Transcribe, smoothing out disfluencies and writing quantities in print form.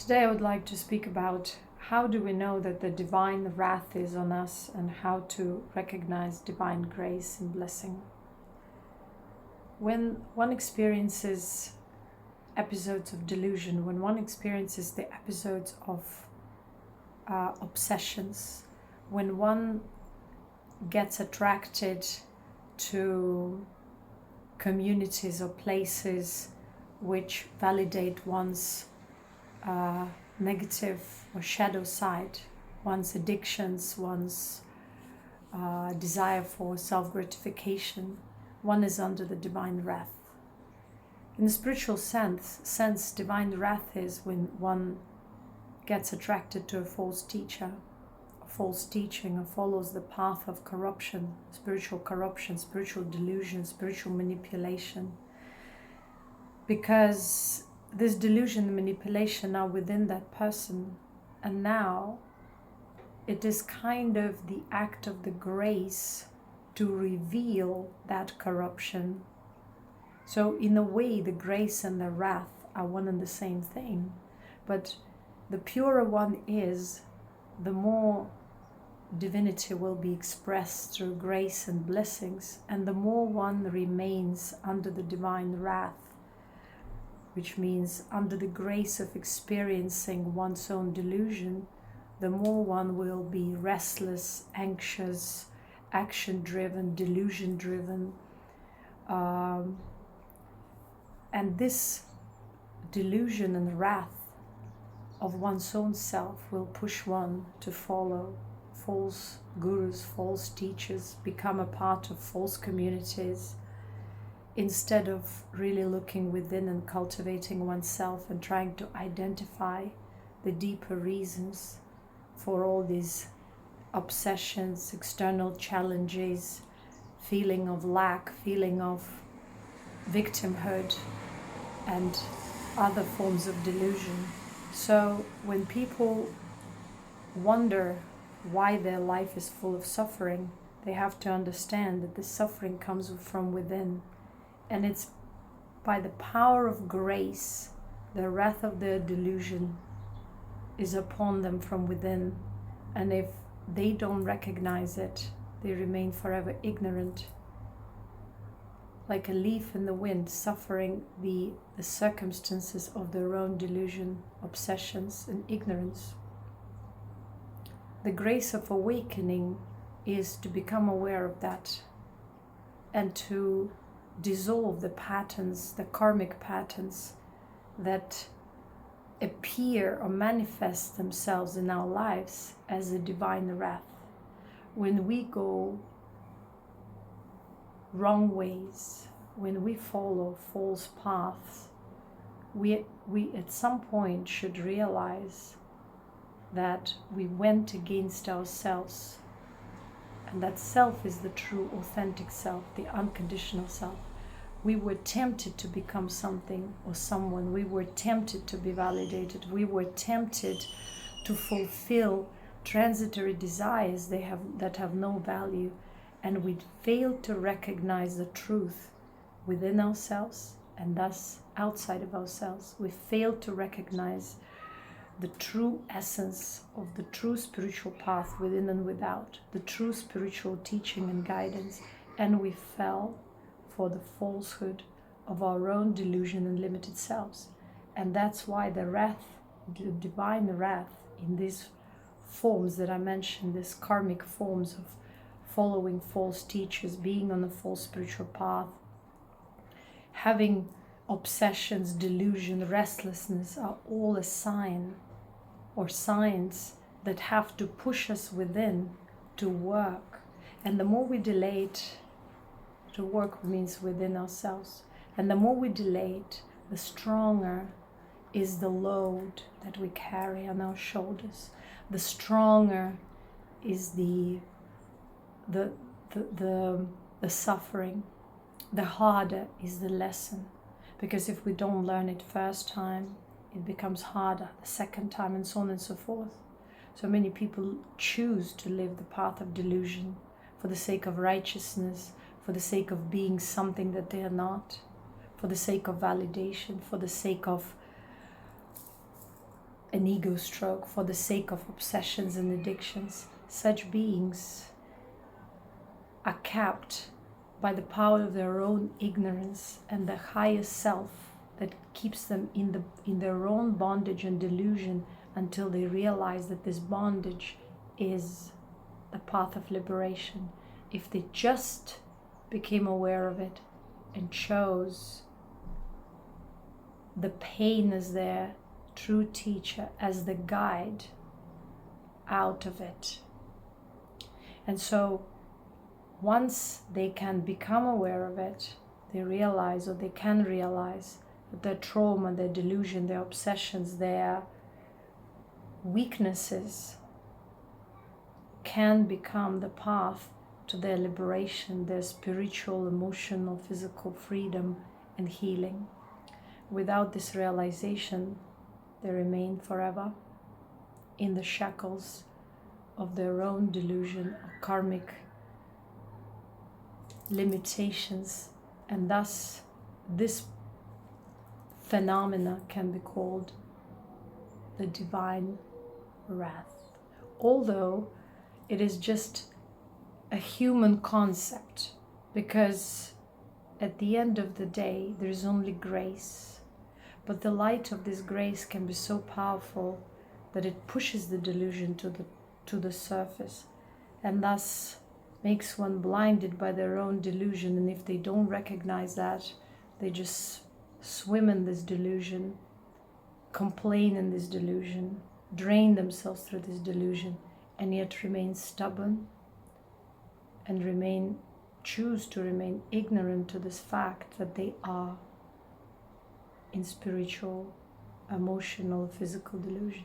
Today I would like to speak about how do we know that the divine wrath is on us and how to recognize divine grace and blessing. When one experiences episodes of delusion, when one experiences the episodes of obsessions, when one gets attracted to communities or places which validate one's negative or shadow side, one's addictions, one's desire for self-gratification, one is under the divine wrath. In the spiritual sense, divine wrath is when one gets attracted to a false teacher, a false teaching, or follows the path of corruption, spiritual delusion, spiritual manipulation. Because this delusion and manipulation are within that person, and now it is kind of the act of the grace to reveal that corruption. So in a way, the grace and the wrath are one and the same thing, but the purer one is, the more divinity will be expressed through grace and blessings, and the more one remains under the divine wrath, which means under the grace of experiencing one's own delusion, the more one will be restless, anxious, action-driven, delusion-driven. And this delusion and wrath of one's own self will push one to follow false gurus, false teachers, become a part of false communities, instead of really looking within and cultivating oneself and trying to identify the deeper reasons for all these obsessions, external challenges, feeling of lack, feeling of victimhood, and other forms of delusion. So when people wonder why their life is full of suffering, they have to understand that this suffering comes from within. And it's by the power of grace, the wrath of their delusion is upon them from within. And if they don't recognize it, they remain forever ignorant, like a leaf in the wind, suffering the circumstances of their own delusion, obsessions, and ignorance. The grace of awakening is to become aware of that and to dissolve the patterns, the karmic patterns that appear or manifest themselves in our lives as a divine wrath. When we go wrong ways, when we follow false paths, we at some point should realize that we went against ourselves. And that self is the true, authentic self, the unconditional self. We were tempted to become something or someone. We were tempted to be validated. We were tempted to fulfill transitory desires that have no value. And we failed to recognize the truth within ourselves and thus outside of ourselves. We failed to recognize the true essence of the true spiritual path within and without, the true spiritual teaching and guidance, and we fell for the falsehood of our own delusion and limited selves. And that's why the wrath, the divine wrath in these forms that I mentioned, these karmic forms of following false teachers, being on a false spiritual path, having obsessions, delusion, restlessness, are all a sign or signs that have to push us within to work. And the more we delay it, to work means within ourselves. And the more we delay it, the stronger is the load that we carry on our shoulders. The stronger is the suffering. The harder is the lesson. Because if we don't learn it first time, it becomes harder the second time, and so on and so forth. So many people choose to live the path of delusion for the sake of righteousness, for the sake of being something that they are not, for the sake of validation, for the sake of an ego stroke for the sake of obsessions and addictions. Such beings are kept by the power of their own ignorance and the highest self that keeps them in their own bondage and delusion until they realize that this bondage is the path of liberation. If they just became aware of it and chose the pain as their true teacher, as the guide out of it. And so once they can become aware of it, they realize, or they can realize, that their trauma, their delusion, their obsessions, their weaknesses can become the path to their liberation, their spiritual, emotional, physical freedom and healing. Without this realization, they remain forever in the shackles of their own delusion, of karmic limitations, and thus this phenomena can be called the divine wrath. Although it is just a human concept, because at the end of the day there is only grace. But the light of this grace can be so powerful that it pushes the delusion to the surface, and thus makes one blinded by their own delusion. And if they don't recognize that, they just swim in this delusion, complain in this delusion, drain themselves through this delusion, and yet remain stubborn and choose to remain ignorant to this fact that they are in spiritual, emotional, physical delusion.